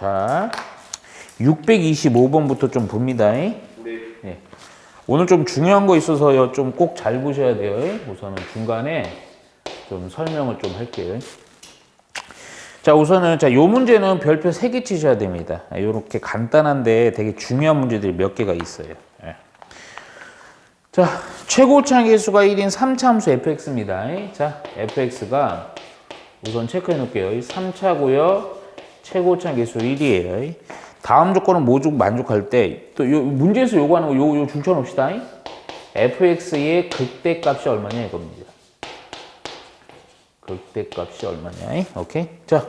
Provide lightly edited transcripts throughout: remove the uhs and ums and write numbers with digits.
자, 625번부터 좀 봅니다. 네. 오늘 좀 중요한 거 있어서요. 좀 꼭 잘 보셔야 돼요. 우선은 중간에 좀 설명을 좀 할게요. 자, 우선은 요 문제는 별표 3개 치셔야 됩니다. 이렇게 간단한데 되게 중요한 문제들이 몇 개가 있어요. 자, 최고차항 계수가 1인 3차 함수 fx입니다. 자, fx가 우선 체크해 놓을게요. 3차고요. 최고차항 계수 1이에요. 다음 조건은 모두 만족할 때 또 문제에서 요구하는 거 요 줄쳐놓읍시다. fx의 극대값이 얼마냐 이겁니다. 극대값이 얼마냐. 오케이. 자,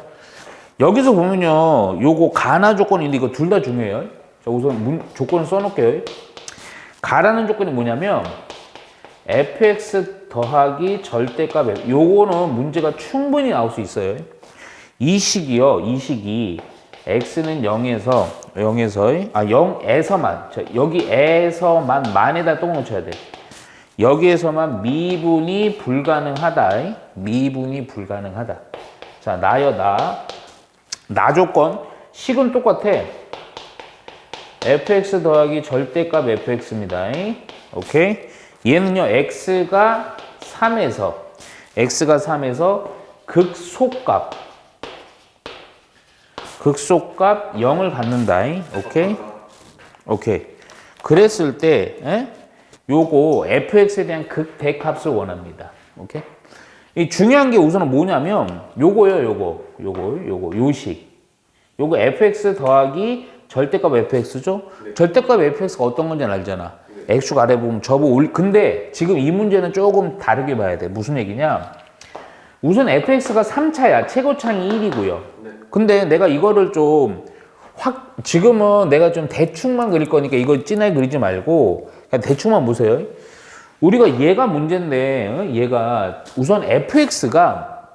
여기서 보면요. 요거 가나 조건인데 이거 둘 다 중요해요. 자, 우선 조건을 써놓을게요. 가라는 조건이 뭐냐면 fx 더하기 절대값 요거는 문제가 충분히 나올 수 있어요. 이 식이 x는 0에서만 자, 여기에서만 만에다 똥 놓쳐야 돼. 여기에서만 미분이 불가능하다. 자, 나 조건 식은 똑같아. fx 더하기 절대값 fx입니다. 오케이. 얘는요, x가 3에서 극소값 0을 갖는다. 오케이. 그랬을 때, 요거 fx에 대한 극대값을 원합니다. 오케이. 이 중요한 게 우선은 뭐냐면, 요거 fx 더하기 절대값 fx죠? 네. 절대값 fx가 어떤 건지 알잖아. 네. x축 아래 보면 근데 지금 이 문제는 조금 다르게 봐야 돼. 무슨 얘기냐? 우선 fx가 3차야. 최고차항이 1이고요. 네. 근데 내가 이거를 지금은 내가 좀 대충만 그릴 거니까 이거 진하게 그리지 말고 그냥 대충만 보세요. 우리가 얘가 문제인데, 얘가 우선 fx가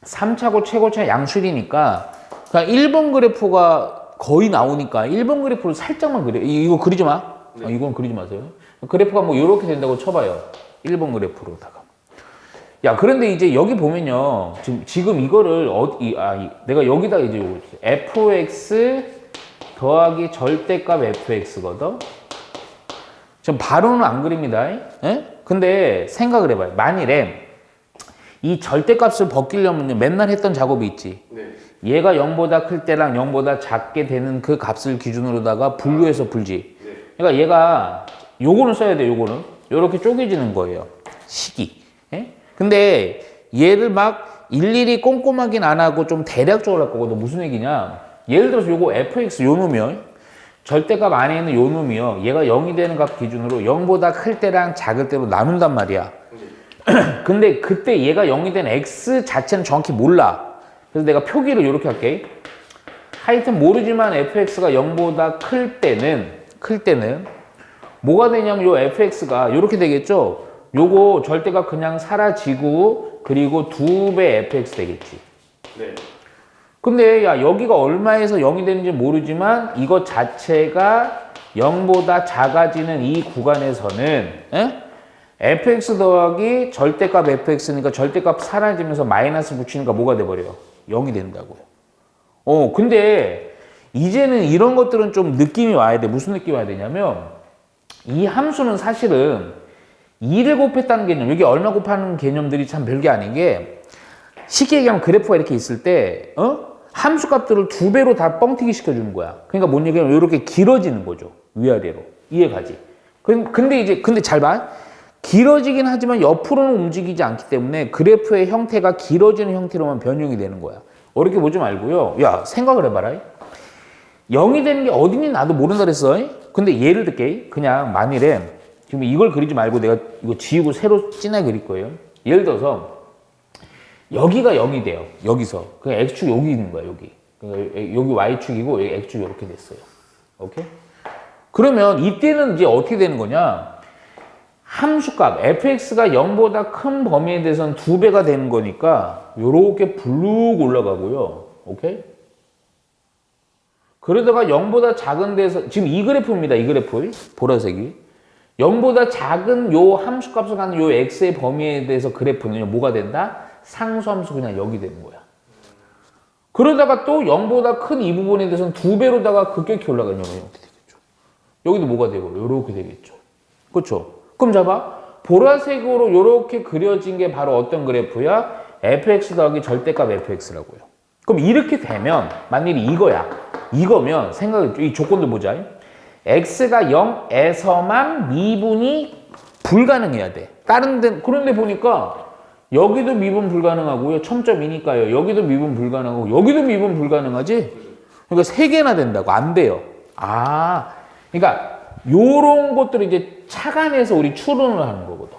3차고 최고차 양수이니까 그냥 1번 그래프가 거의 나오니까 1번 그래프를 살짝만 그려. 이거 그리지 마. 네. 이건 그리지 마세요. 그래프가 뭐 이렇게 된다고 쳐봐요. 1번 그래프로다가. 야, 그런데 이제 여기 보면요. 지금 이거를 내가 여기다 이제 fx 더하기 절대값 fx거든. 지금 바로는 안 그립니다. 근데 생각을 해봐요. 만일에 이 절대값을 벗기려면 맨날 했던 작업이 있지. 네. 얘가 0보다 클 때랑 0보다 작게 되는 그 값을 기준으로다가 분류해서 풀지. 네. 그러니까 얘가 요거는 써야 돼. 요거는 요렇게 쪼개지는 거예요. 식이. 근데 얘를 막 일일이 꼼꼼하긴 안 하고 좀 대략적으로 할 거거든. 무슨 얘기냐? 예를 들어서 요거 fx 요 놈이요. 절대값 안에 있는 요 놈이요. 얘가 0이 되는 값 기준으로 0보다 클 때랑 작을 때로 나눈단 말이야. 근데 그때 얘가 0이 된 x 자체는 정확히 몰라. 그래서 내가 표기를 이렇게 할게. 하여튼 모르지만 fx가 0보다 클 때는 뭐가 되냐면 요 fx가 이렇게 되겠죠. 요거 절대값 그냥 사라지고 그리고 2배 fx 되겠지. 네. 근데 야, 여기가 얼마에서 0이 되는지 모르지만 이것 자체가 0보다 작아지는 이 구간에서는 fx 더하기 절대값 fx니까 절대값 사라지면서 마이너스 붙이니까 뭐가 돼버려요? 0이 된다고요. 근데 이제는 이런 것들은 좀 느낌이 와야 돼. 무슨 느낌이 와야 되냐면 이 함수는 사실은 2를 곱했다는 개념, 여기 얼마 곱하는 개념들이 참 별게 아닌 게 쉽게 얘기하면 그래프가 이렇게 있을 때 함수 값들을 2배로 다 뻥튀기 시켜주는 거야. 그러니까 뭔 얘기냐면 이렇게 길어지는 거죠. 위아래로. 이해가지? 근데 잘 봐. 길어지긴 하지만 옆으로는 움직이지 않기 때문에 그래프의 형태가 길어지는 형태로만 변형이 되는 거야. 어렵게 보지 말고요. 야, 생각을 해봐라. 0이 되는 게 어디니 나도 모른다 그랬어. 근데 예를 들게. 그냥 만일에 지금 이걸 그리지 말고 내가 이거 지우고 새로 진하게 그릴 거예요. 예를 들어서 여기가 0이 돼요. 여기서. 그냥 x축 여기 있는 거야, 여기. 여기 y축이고 여기 x축이 이렇게 됐어요. 오케이? 그러면 이때는 이제 어떻게 되는 거냐? 함수값 fx가 0보다 큰 범위에 대해서는 2배가 되는 거니까 요렇게 블룩 올라가고요. 오케이? 그러다가 0보다 작은 데서 지금 이 그래프입니다. 이 그래프. 보라색이. 0보다 작은 요 함수값을 갖는 요 x의 범위에 대해서 그래프는 뭐가 된다? 상수함수 그냥 여기 되는 거야. 그러다가 또 0보다 큰 이 부분에 대해서는 2배로다가 급격히 올라가면 이렇게 되겠죠. 여기도 뭐가 되고 이렇게 되겠죠. 그렇죠? 그럼 잡아. 보라색으로 이렇게 그려진 게 바로 어떤 그래프야? fx 더하기 절대값 fx라고요. 그럼 이렇게 되면 만일이 이거야. 이거면 이 조건도 보자. x가 0에서만 미분이 불가능해야 돼. 다른 데 그런데 보니까 여기도 미분 불가능하고요. 첨점이니까요. 여기도 미분 불가능하고 여기도 미분 불가능하지? 그러니까 3개나 된다고. 안 돼요. 아, 그러니까 요런 것들을 이제 착안해서 우리 추론을 하는 거거든.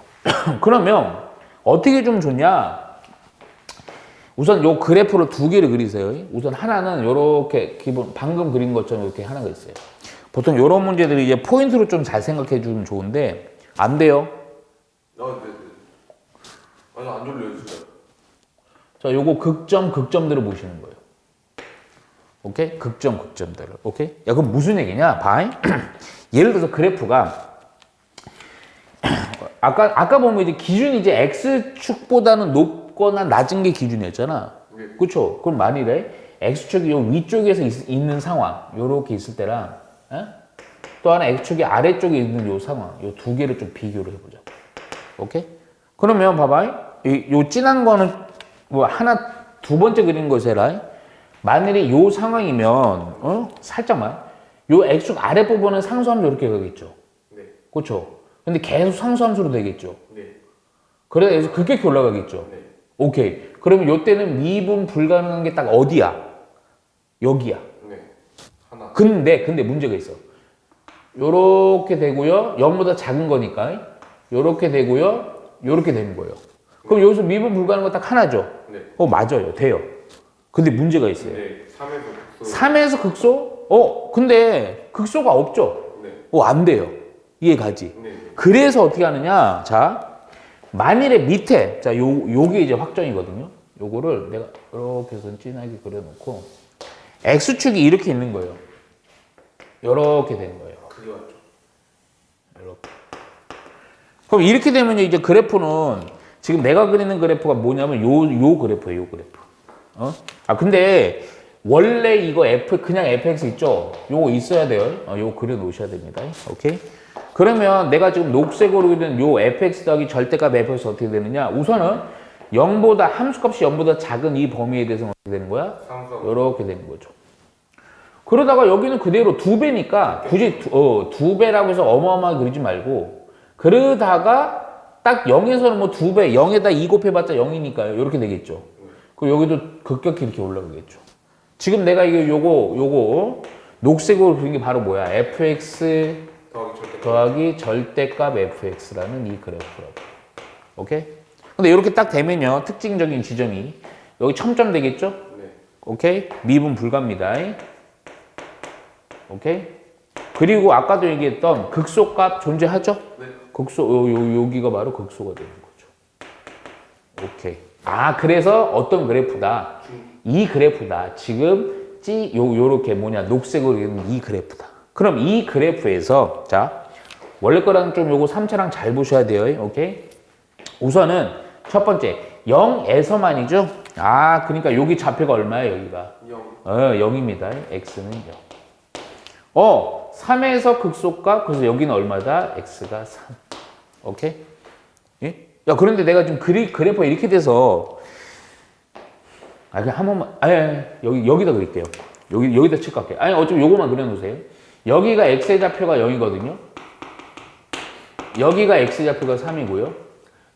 그러면 어떻게 좀 좋냐? 우선 요 그래프를 2개를 그리세요. 우선 하나는 요렇게 기본 방금 그린 것처럼 이렇게 하나가 있어요. 보통 요런 문제들이 이제 포인트로 좀 잘 생각해 주면 좋은데 안 돼요. 네. 아니 안 졸려요 진짜. 자, 요거 극점들을 보시는 거예요. 오케이? 극점들을. 오케이? 야, 그럼 무슨 얘기냐? 봐. 예를 들어서 그래프가 아까 보면 이제 기준이 이제 x축보다는 높거나 낮은 게 기준이었잖아. 네. 그렇죠? 그럼 만일에 x축이 요 위쪽에서 있는 상황, 요렇게 있을 때랑 또 하나 x축이 아래쪽에 있는 요 상황, 요 2개를 좀 비교를 해보자. 오케이? 그러면 봐봐. 요 진한 거는 뭐 두 번째 그린 것이 해라. 만일에 요 상황이면 살짝만 요 x축 아래 부분은 상수함수 이렇게 가겠죠. 네. 그렇죠? 근데 계속 상수함수로 되겠죠. 네. 그래서 급격히 올라가겠죠. 네. 오케이. 그러면 요 때는 미분 불가능한 게 딱 어디야? 여기야. 네. 하나. 근데 문제가 있어. 요렇게 되고요. 0보다 작은 거니까 요렇게 되고요. 요렇게 되는 거예요. 그럼 여기서 미분 불가능한 거 딱 하나죠. 네. 맞아요. 돼요. 근데 문제가 있어요. 네. 3에서 극소. 3에서 극소? 근데 극소가 없죠. 네. 안 돼요. 이해 가지? 네. 그래서 어떻게 하느냐? 자, 만일에 밑에, 자, 요게 이제 확정이거든요. 요거를 내가 이렇게 해서 진하게 그려놓고, X축이 이렇게 있는 거예요. 이렇게 되는 거예요. 그게 맞죠. 이렇게. 그럼 이렇게 되면 이제 그래프는, 지금 내가 그리는 그래프가 뭐냐면 요 그래프예요, 요 그래프. 근데, 원래 이거 그냥 fx 있죠? 요거 있어야 돼요. 요거 그려 놓으셔야 됩니다. 오케이? 그러면 내가 지금 녹색으로 그리는 요 fx 더하기 절대값 fx 어떻게 되느냐? 우선은 0보다 함수값이 0보다 작은 이 범위에 대해서는 어떻게 되는 거야? 이렇게 되는 거죠. 그러다가 여기는 그대로 2배니까 굳이 2배라고 해서 어마어마하게 그리지 말고 그러다가 딱 0에서는 뭐 2배, 0에다 2 곱해봤자 0이니까요. 이렇게 되겠죠. 그리고 여기도 급격히 이렇게 올라가겠죠. 지금 내가 요거 녹색으로 그린 게 바로 뭐야? fx 더하기 절대값 fx라는 이 그래프라고. 오케이? 근데 이렇게 딱 되면요. 특징적인 지점이 여기 첨점 되겠죠? 네. 오케이? 미분 불가입니다. 오케이? 그리고 아까도 얘기했던 극소값 존재하죠? 네. 여기가 바로 극소가 되는 거죠. 오케이. 그래서 어떤 그래프다. 이 그래프다. 지금 요렇게 녹색으로 있는 이 그래프다. 그럼 이 그래프에서 자 원래 거랑 좀 요거 3차랑 잘 보셔야 돼요. 오케이? 우선은 첫 번째 0에서만이죠. 그러니까 여기 좌표가 얼마예요? 여기가 0. 0입니다. x는 0. 3에서 극소값. 그래서 여기는 얼마다? x가 3. 오케이? 예? 야, 그런데 내가 지금 그래프가 이렇게 돼서 그냥 한 번만 여기다 그릴게요. 여기다 칠할게요. 어차피 요거만 그려놓으세요. 여기가 x의 좌표가 0이거든요. 여기가 x의 좌표가 3이고요.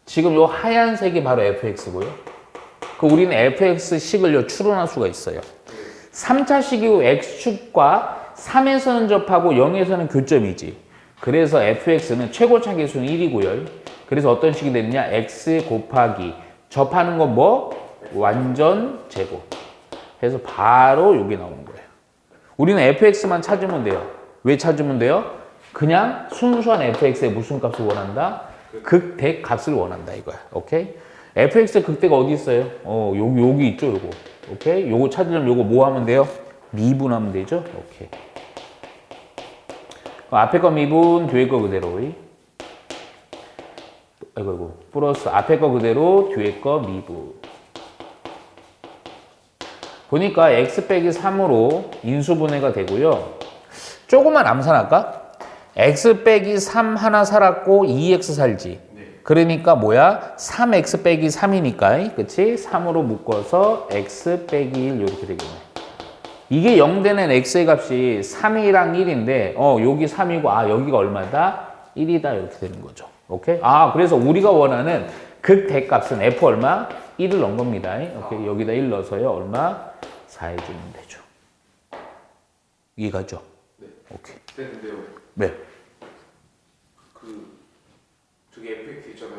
지금 요 하얀색이 바로 fx고요. 우리는 fx식을 추론할 수가 있어요. 3차식이고 x축과 3에서는 접하고 0에서는 교점이지. 그래서 fx는 최고차 계수는 1이고요. 그래서 어떤 식이 되느냐? x 곱하기 접하는 건 뭐? 완전 제곱. 해서 바로 여기 나오는 거예요. 우리는 fx만 찾으면 돼요. 왜 찾으면 돼요? 그냥 순수한 fx의 무슨 값을 원한다? 극대 값을 원한다 이거야. 오케이? fx의 극대가 어디 있어요? 여기 있죠, 요거. 오케이? 요거 찾으려면 요거 뭐 하면 돼요? 미분하면 되죠? 오케이. 앞에 거 미분, 뒤에 거 그대로. 플러스 앞에 거 그대로, 뒤에 거 미분. 보니까 x 빼기 3으로 인수분해가 되고요. 조금만 암산할까? x 빼기 3 하나 살았고 2x 살지. 그러니까 뭐야? 3x 빼기 3이니까, 그치? 3으로 묶어서 x 빼기 1 이렇게 되겠네. 이게 0 되는 x의 값이 3이랑 1인데, 여기 3이고, 여기가 얼마다? 1이다 이렇게 되는 거죠. 오케이? 그래서 우리가 원하는 극대값은 f 얼마? 1을 넣은 겁니다. 오케이? 여기다 1 넣어서요. 얼마? 4 해주면 되죠. 이해가죠? 네. 오케이. 네, 근데요. 네. 저기 FX 있잖아요.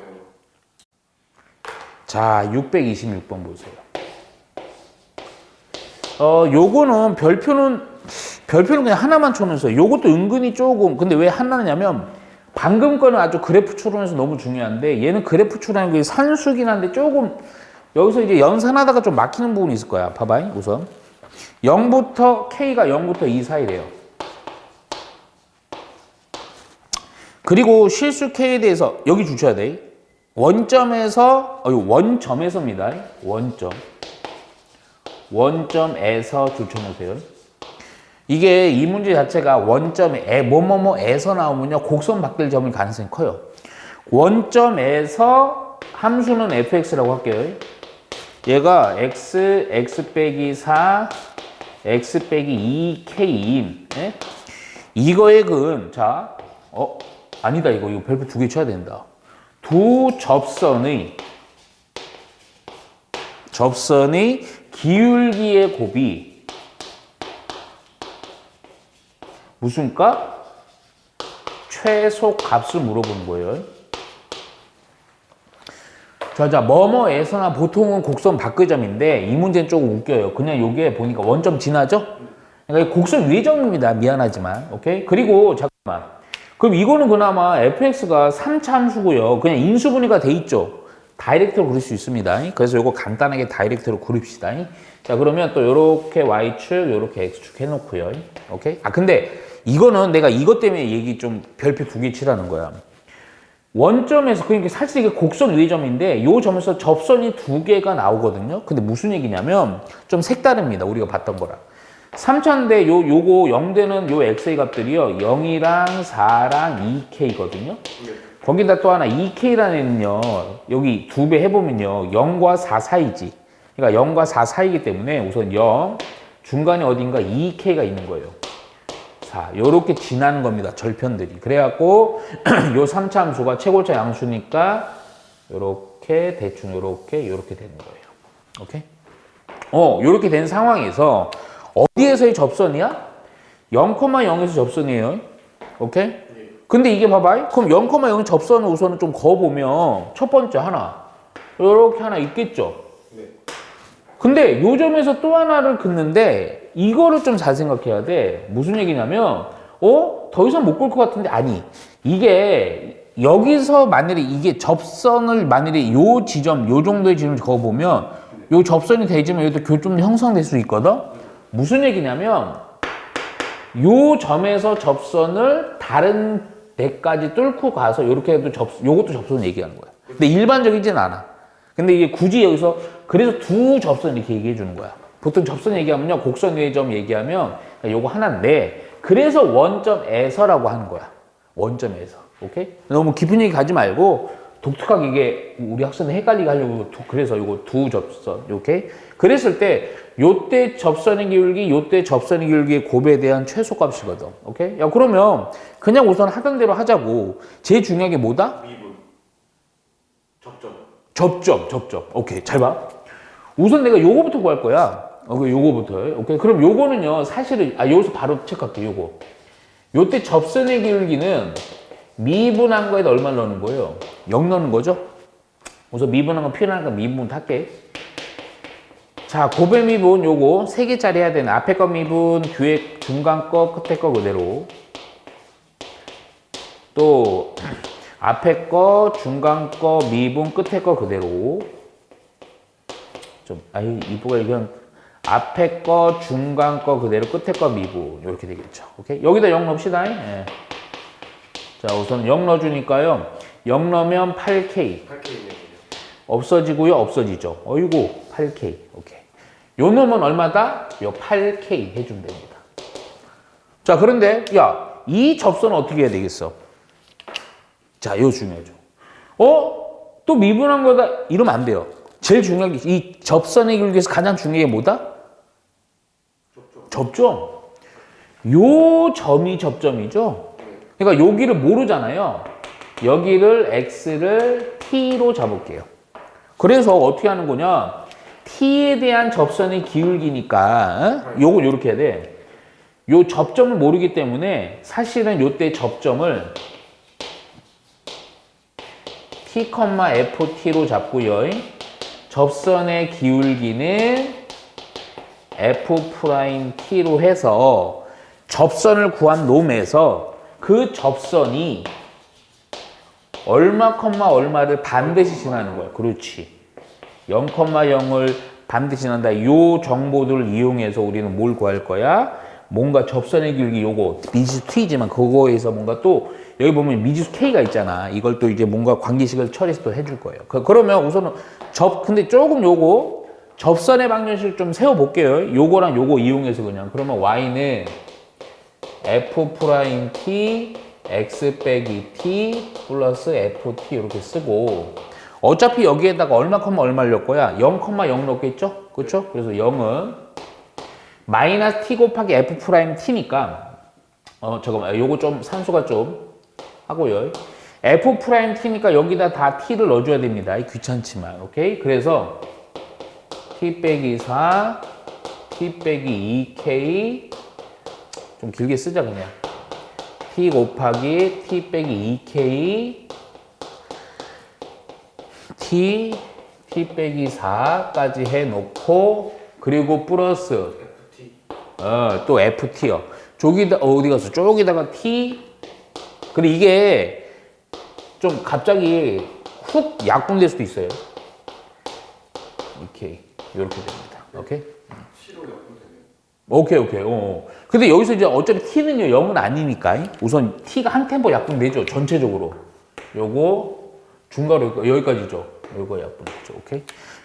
자, 626번 보세요. 요거는 별표는 그냥 하나만 쳐놓으세요. 요것도 은근히 조금, 근데 왜 하나냐면, 방금 거는 아주 그래프 추론에서 너무 중요한데, 얘는 그래프 추론하는 게 산수긴 한데, 조금, 여기서 이제 연산하다가 좀 막히는 부분이 있을 거야. 봐봐, 우선. 0부터, K가 0부터 2 사이래요. 그리고 실수 K에 대해서, 여기 주셔야 돼. 원점에서입니다. 원점에서 줄쳐놓으세요. 이게 이 문제 자체가 원점에 뭐뭐뭐에서 나오면요 곡선 바뀔 점일 가능성이 커요. 원점에서 함수는 fx라고 할게요. 얘가 x 빼기 4, x 빼기 2k인 이거의 근, 자, 아니다 이거 별표 2개 쳐야 된다. 두 접선의 기울기의 곱이 무슨 값? 최소 값을 물어보는 거예요. 자, 뭐뭐에서나 보통은 곡선 바꾸점인데 이 문제는 조금 웃겨요. 그냥 요게 보니까 원점 지나죠? 그러니까 곡선 위의 점입니다. 미안하지만. 오케이? 그리고 잠깐만. 그럼 이거는 그나마 fx가 3차 함수고요. 그냥 인수분해가 돼 있죠. 다이렉트로 그릴 수 있습니다. 그래서 이거 간단하게 다이렉트로 그립시다. 자, 그러면 또 요렇게 y축, 요렇게 x축 해놓고요. 오케이? 근데 이거는 내가 이것 때문에 얘기 좀 별표 2개 치라는 거야. 원점에서, 그러니까 사실 이게 곡선 위의 점인데 요 점에서 접선이 2개가 나오거든요. 근데 무슨 얘기냐면 좀 색다릅니다. 우리가 봤던 거랑. 3차인데 요거 0 되는 요 x의 값들이요. 0이랑 4랑 2k거든요. 거기다 또 하나 2k라는 애는요. 여기 2배 해보면요. 0과 4 사이지. 그러니까 0과 4 사이이기 때문에 우선 0, 중간에 어딘가 2k가 있는 거예요. 자, 요렇게 지나는 겁니다. 절편들이. 그래갖고 요 3차 함수가 최고차 양수니까 요렇게 대충 요렇게 되는 거예요. 오케이? 요렇게 된 상황에서 어디에서의 접선이야? 0,0에서 접선이에요. 오케이? 근데 이게 봐봐. 그럼 0,0 접선을 우선은 좀 그어보면 첫 번째 하나. 요렇게 하나 있겠죠? 네. 근데 요 점에서 또 하나를 긋는데 이거를 좀 잘 생각해야 돼. 무슨 얘기냐면 더 이상 못 볼 것 같은데 아니. 이게 여기서 만약에 이게 접선을 만약에 요 지점, 요 정도의 지점을 그어보면 요 접선이 되지만 여기도 교점이 형성될 수 있거든? 무슨 얘기냐면 요 점에서 접선을 다른 데까지 뚫고 가서 이렇게 해도 요것도 접선 얘기하는 거야. 근데 일반적이진 않아. 근데 이게 굳이 여기서 그래서 두 접선 이렇게 얘기해 주는 거야. 보통 접선 얘기하면요 곡선 위의 점 얘기하면 요거 하나인데 그래서 원점에서라고 하는 거야. 원점에서. 오케이? 너무 깊은 얘기 가지 말고 독특하게 이게 우리 학생들 헷갈리게 하려고 그래서 요거 두 접선. 오케이? 그랬을 때 요때 접선의 기울기, 요때 접선의 기울기의 곱에 대한 최소값이거든. 오케이? 야, 그러면 그냥 우선 하던 대로 하자고. 제일 중요한 게 뭐다? 미분. 접점. 오케이. 잘 봐. 우선 내가 요거부터 구할 거야. 요거부터. 오케이. 그럼 요거는요, 사실은, 여기서 바로 체크할게, 요거. 요때 접선의 기울기는 미분한 거에다 얼마를 넣는 거예요? 0 넣는 거죠? 우선 미분한 거 필요하니까 미분 할게. 자, 곱의 미분 요거 3개짜리 해야 되는 앞에 거 미분, 뒤에 중간 거, 끝에 거 그대로. 또 앞에 거, 중간 거, 미분, 끝에 거 그대로. 이쁘가 그냥 앞에 거, 중간 거 그대로, 끝에 거 미분 이렇게 되겠죠. 오케이? 여기다 0 넣읍시다. 예. 자, 우선 0 넣어주니까요. 0 넣으면 8K. 8K네요. 없어지고요, 없어지죠. 어이구, 8K. 오케이. 요 놈은 얼마다? 요 8K 해주면 됩니다. 자, 그런데 야, 이 접선은 어떻게 해야 되겠어? 자, 이거 중요하죠. 또 미분한 거다 이러면 안 돼요. 제일 중요한 게 이 접선의 길이에서 가장 중요한 게 뭐다? 접점. 요 점이 접점이죠. 그러니까 여기를 모르잖아요. 여기를 x를 t로 잡을게요. 그래서 어떻게 하는 거냐? t에 대한 접선의 기울기니까 요걸 요렇게 해야 돼. 요 접점을 모르기 때문에 사실은 요때 접점을 t, ft로 잡고요. 접선의 기울기는 f't로 해서 접선을 구한 놈에서 그 접선이 얼마, 얼마를 반드시 지나는 거야. 그렇지. 0,0을 반드시 지난다. 이 정보들을 이용해서 우리는 뭘 구할 거야? 뭔가 접선의 길기 요거 미지수 t지만 그거에서 뭔가 또 여기 보면 미지수 k가 있잖아. 이걸 또 이제 뭔가 관계식을 처리해서 또 해줄 거예요. 그러면 우선은 근데 조금 요거 접선의 방정식을 좀 세워볼게요. 요거랑 요거 이용해서 그냥. 그러면 y는 f't x 빼기 t 플러스 ft 이렇게 쓰고 어차피 여기에다가 얼마, 얼마를 넣을 거야? 0,0 넣겠죠? 그렇죠? 그래서 0은 마이너스 t 곱하기 f't니까 잠깐만 요거 좀 산수가 좀 하고요. f't니까 여기다 다 t를 넣어줘야 됩니다. 귀찮지만 오케이? 그래서 t 빼기 4 t 빼기 2k 좀 길게 쓰자 그냥 t 곱하기 t 빼기 2k t 빼기 4까지 해놓고 그리고 플러스 또 ft요. 저기다 어디 갔어? 저기다가 t 그리고 이게 좀 갑자기 훅 약분될 수도 있어요. 오케이 이렇게 됩니다. 오케이. C로 약분되네요. 오케이. 근데 여기서 이제 어차피 t는요 0은 아니니까 우선 t가 한 템포 약분되죠. 전체적으로. 요거 중괄호 여기까지죠. 요거 약분되죠. 오케이.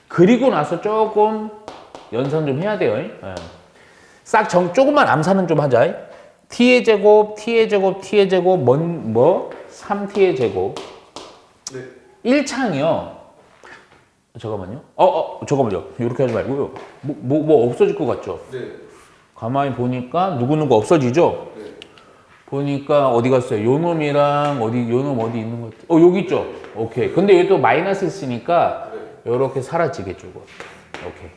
그리고 나서 조금 연산 좀 해야 돼요. 조금만 암산은 좀 하자. t의 제곱, t의 제곱, t의 제곱, 3t의 제곱. 네. 1창이요. 잠깐만요. 잠깐만요. 이렇게 하지 말고요. 뭐 없어질 것 같죠? 네. 가만히 보니까 누구누구 없어지죠? 네. 보니까 어디 갔어요? 요 놈이랑 요 놈 어디 있는 것 같아? 여기 있죠? 오케이. 근데 여기 또 마이너스 있으니까 요렇게 사라지겠죠. 오케이.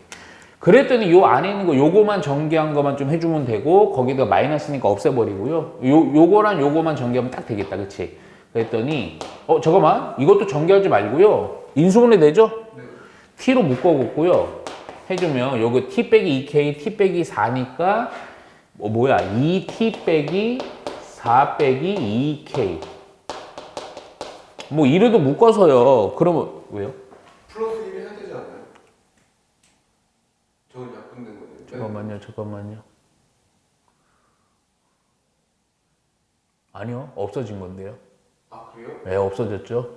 그랬더니 요 안에 있는 거 요거만 전개한 거만 좀 해주면 되고 거기다가 마이너스니까 없애버리고요. 요거랑 요거만 전개하면 딱 되겠다. 그치? 그랬더니 잠깐만 이것도 전개하지 말고요. 인수분해 되죠? 네. t로 묶어놓고요. 해주면 요거 t 빼기 2k, t 빼기 4니까 2t 빼기 4 빼기 2k 이래도 묶어서요. 그러면 왜요? 플러스 1이 해야 되지 않나요? 저건 약분된 거네요. 잠깐만요. 아니요, 없어진 건데요. 아 그래요? 네, 없어졌죠.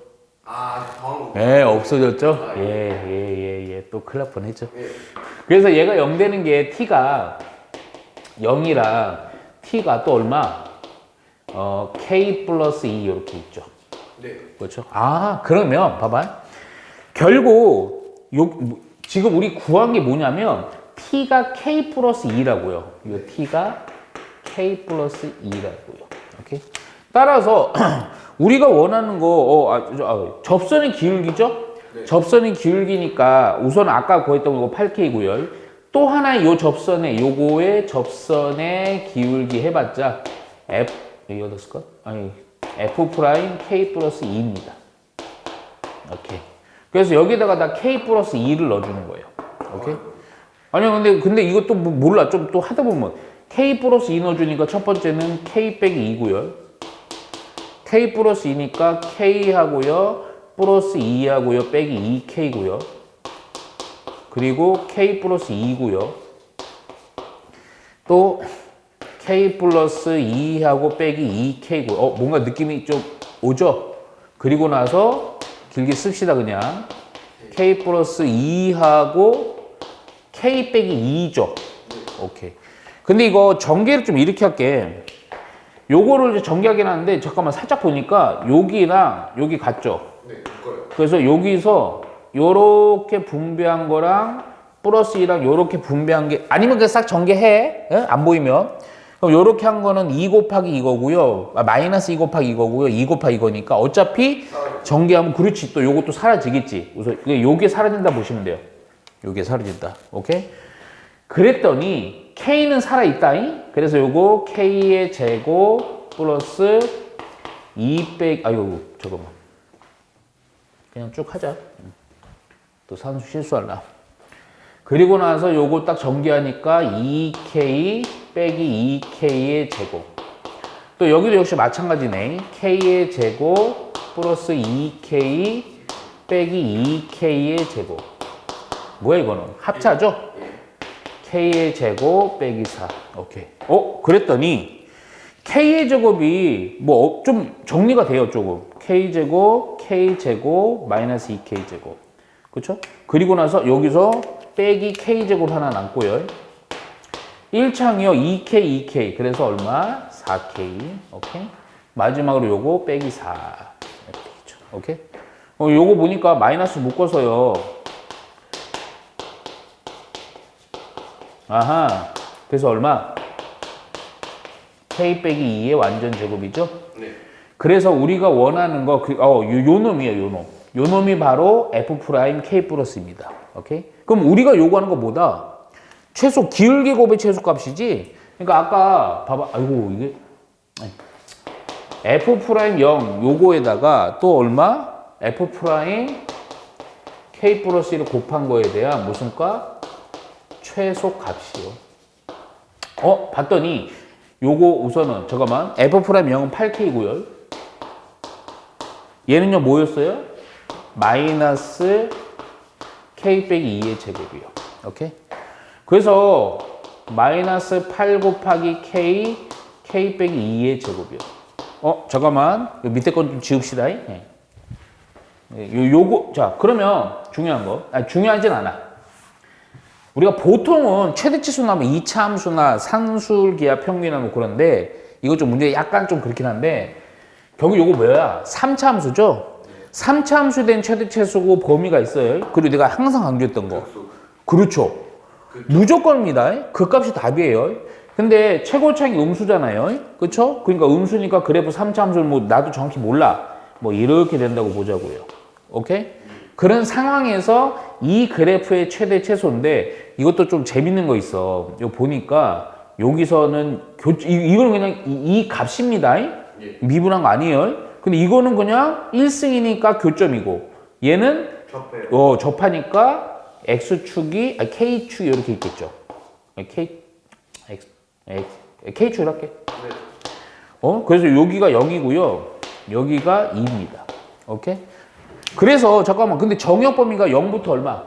더한 거. 네, 없어졌죠. 예. 또 큰일 날 뻔했죠. 예. 그래서 얘가 0 되는 게 t가 0이랑 t가 또 얼마? k 플러스 2 이렇게 있죠. 네. 그렇죠? 그러면 봐봐. 결국 지금 우리 구한 게 뭐냐면 t가 k 플러스 2라고요. 이 t가 k 플러스 2라고요. 오케이? 따라서 우리가 원하는 거 접선의 기울기죠? 네. 접선의 기울기니까 우선 아까 구했던 거 8K고요. 또 하나 요 접선의 요거의 접선의 기울기 해봤자 여기 어디 쓸까? f 프라임 k 플러스 2입니다. 오케이. 그래서 여기다가 다 k 플러스 2를 넣어주는 거예요. 오케이. 아니요, 근데 이것도 몰라. 좀 또 하다 보면 k 플러스 2 넣어주니까 첫 번째는 k 빼기 2고요. k 플러스 2니까 k 하고요. 플러스 2하고요. 빼기 2k고요. 그리고 k 플러스 2고요. 또 k 플러스 2하고 빼기 2k고요. 뭔가 느낌이 좀 오죠? 그리고 나서 길게 씁시다 그냥. k 플러스 2하고 K 빼기 2죠. 오케이. 근데 이거 전개를 좀 이렇게 할게. 요거를 이제 전개하긴 하는데 잠깐만 살짝 보니까 여기랑 여기 같죠? 네, 그거요. 그래서 여기서 요렇게 분배한 거랑 플러스 2랑 요렇게 분배한 게 아니면 그냥 싹 전개해. 예? 안 보이면. 그럼 요렇게 한 거는 2 곱하기 이거고요. 마이너스 2 곱하기 이거고요. 2 곱하기 이거니까 어차피 전개하면 그렇지. 또 요것도 사라지겠지. 그래서 요게 사라진다 보시면 돼요. 요게 사라진다. 오케이? 그랬더니 K는 살아있다잉? 그래서 요거 K의 제곱 플러스 2 아이고 잠깐만 그냥 쭉 하자. 또 산수 실수할라. 그리고 나서 요거 딱 전개하니까 2K 빼기 2K의 제곱. 또 여기도 역시 마찬가지네. K의 제곱 플러스 2K 빼기 2K의 제곱. 뭐야 이거는? 합차죠? K의 제곱 빼기 4. 오케이. 그랬더니 K의 제곱이 뭐 좀 정리가 돼요, 조금. K 제곱 마이너스 2K 제곱. 그렇죠? 그리고 나서 여기서 빼기 K 제곱 하나 남고요. 1창이요. 2K. 그래서 얼마? 4K. 오케이. 마지막으로 요거 빼기 4. 이렇게 되겠죠. 오케이? 요거 보니까 마이너스 묶어서요. 아하. 그래서 얼마? K 빼기 2의 완전 제곱이죠? 네. 그래서 우리가 원하는 거, 요 놈이에요, 요 놈. 요 놈이 바로 F 프라임 K 플러스입니다. 오케이? 그럼 우리가 요구하는 거 뭐다? 최소, 기울기 곱의 최소 값이지? 그러니까 아까, 봐봐. 아이고, 이게. F 프라임 0, 요거에다가 또 얼마? F 프라임 K 플러스 1을 곱한 거에 대한 무슨 값? 최소 값이요. 봤더니 요거 우선은 잠깐만 F 프라임 0은 8K고요. 얘는요 뭐였어요? 마이너스 K 빼기 2의 제곱이요. 오케이? 그래서 마이너스 8 곱하기 K 빼기 2의 제곱이요. 잠깐만 밑에 건 좀 지웁시다. 네. 요거 자 그러면 중요한 거 중요하진 않아. 우리가 보통은 최대치수 나오면 2차 함수나 상수기하 평균이나 뭐 그런데 이거 좀 문제 약간 좀 그렇긴 한데 결국 요거 뭐야? 3차 함수죠? 3차 함수 된 최대치수고 범위가 있어요. 그리고 내가 항상 강조했던 거. 그렇죠. 무조건입니다. 그 값이 답이에요. 근데 최고차이 음수잖아요. 그렇죠? 그러니까 음수니까 그래프 3차 함수는 뭐 나도 정확히 몰라. 뭐 이렇게 된다고 보자고요. 오케이? 그런 상황에서 이 그래프의 최대 최소인데 이것도 좀 재밌는 거 있어. 이거 보니까 여기서는 이거는 그냥 이 값입니다. 미분한 거 아니에요. 근데 이거는 그냥 1승이니까 교점이고 얘는 접해요. 접하니까 X축이 K축이 이렇게 있겠죠. K축을 할게. 네. 그래서 여기가 0이고요. 여기가 2입니다. 오케이? 그래서 잠깐만 근데 정역 범위가 0부터 얼마?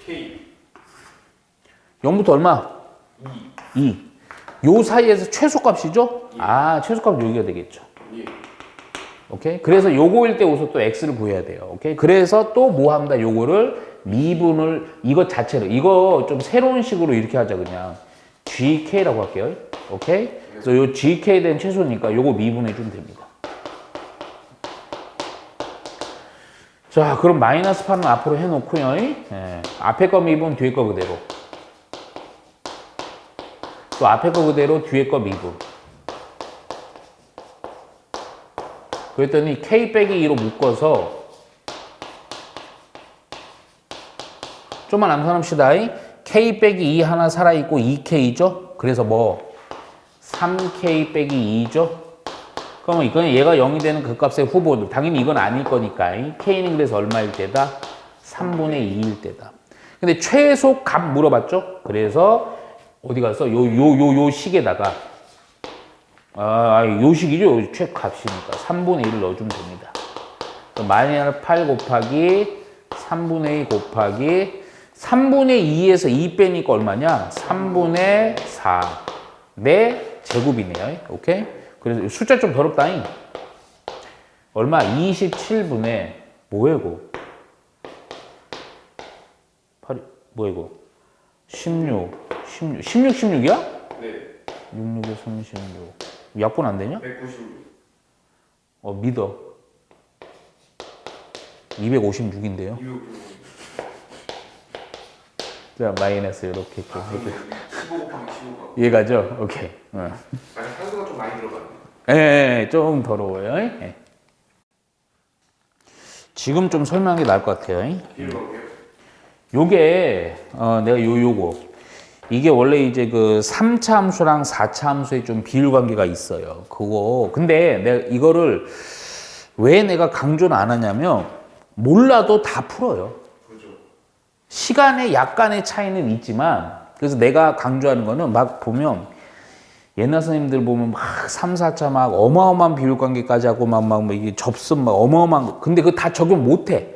K. 0부터 얼마? 2. 요 사이에서 최소값이죠? 최소값 여기가 되겠죠. 예. 오케이? 그래서 요거일 때 우선 또 x를 구해야 돼요. 오케이? 그래서 또 뭐 합니다. 요거를 미분을 이것 자체를 이거 좀 새로운 식으로 이렇게 하자 그냥 GK라고 할게요. 오케이? 그래서 요 GK 된 최소니까 요거 미분해 주면 됩니다. 자, 그럼 마이너스 8은 앞으로 해놓고요. 앞에 거 미분, 뒤에 거 그대로. 또 앞에 거 그대로, 뒤에 거 미분. 그랬더니 K 빼기 2로 묶어서 좀만 암산합시다. K 빼기 2 하나 살아있고 2K죠? 그래서 뭐 3K 빼기 2죠? 그러면 이거는 얘가 0이 되는 그 값의 후보, 당연히 이건 아닐 거니까 K는 그래서 얼마일 때다? 3분의 2일 때다. 근데 최소 값 물어봤죠? 그래서 어디 가서 요 식에다가 요 식이죠? 최값이니까 3분의 1을 넣어주면 됩니다. 마이너스 8 곱하기 3분의 2 곱하기 3분의 2에서 2 빼니까 얼마냐? 3분의 4. 내 제곱이네요. 오케이? 그래서 숫자 좀 더럽다잉. 얼마? 27분의 뭐야 이거? 8, 뭐야 이거? 16이야? 네. 66에 36. 약분 안 되냐? 196. 믿어. 256인데요. 256. 자, 마이너스 이렇게 좀 해줘. 15 곱하기 15가. 얘가죠? 오케이. 아니, 산수가 좀 많이 들어가네. 예, 좀 더러워요. 예. 지금 좀 설명하는 게 나을 것 같아요. 비율관계요? 요게, 내가 요거. 이게 원래 이제 그 3차 함수랑 4차 함수에 좀 비율 관계가 있어요. 근데 내가 이거를 왜 내가 강조를 안 하냐면, 몰라도 다 풀어요. 그죠. 시간의 약간의 차이는 있지만, 그래서 내가 강조하는 거는 막 보면, 옛날 선생님들 보면 막 3, 4차 막 어마어마한 비율 관계까지 하고 막 이게 접근 막 어마어마한 거. 근데 그거 다 적용 못 해.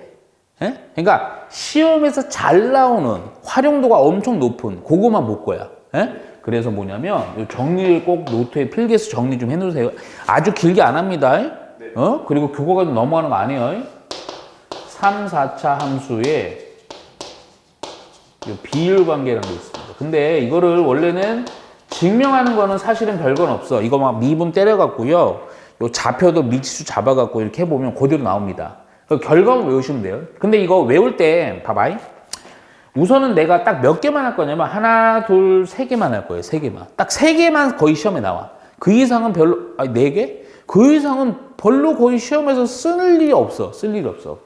예? 그러니까 시험에서 잘 나오는 활용도가 엄청 높은 그거만 볼 거야. 예? 그래서 뭐냐면 요 정리를 꼭 노트에 필기해서 정리 좀 해놓으세요. 아주 길게 안 합니다. 네. 그리고 그거까지 넘어가는 거 아니에요. 3, 4차 함수에 요 비율 관계라는 게 있습니다. 근데 이거를 원래는 증명하는 거는 사실은 별건 없어. 이거 막 미분 때려갖고요. 요 좌표도 미치수 잡아갖고 이렇게 해보면 그대로 나옵니다. 결과만 외우시면 돼요. 근데 이거 외울 때, 봐봐요. 우선은 내가 딱 몇 개만 할 거냐면, 하나, 둘, 세 개만 할 거예요. 세 개만. 딱 세 개만 거의 시험에 나와. 그 이상은 별로, 아니, 네 개? 그 이상은 별로 거의 시험에서 쓸 일이 없어. 쓸 일이 없어.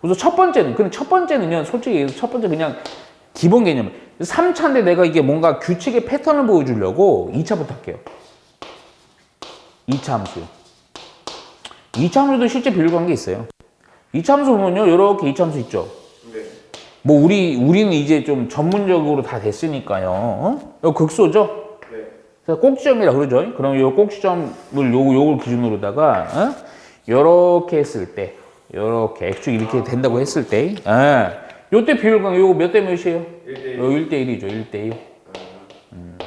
우선 첫 번째는, 근데 첫 번째는요, 솔직히 얘기해서 첫 번째 그냥 기본 개념. 3차인데 내가 이게 뭔가 규칙의 패턴을 보여주려고 2차부터 할게요. 2차 함수. 2차 함수도 실제 비율 관계 있어요. 2차 함수 보면요, 이렇게 2차 함수 있죠. 네. 뭐 우리는 이제 좀 전문적으로 다 됐으니까요. 이거 극소죠. 네. 그래서 꼭지점이라 그러죠. 그럼 이 꼭지점을 요걸 기준으로다가 요렇게 했을 때, 요렇게 x축 이렇게 된다고 했을 때, 요때 비율 관계 요거 몇 대 몇이에요? 1대1. 1대1이죠. 1대1.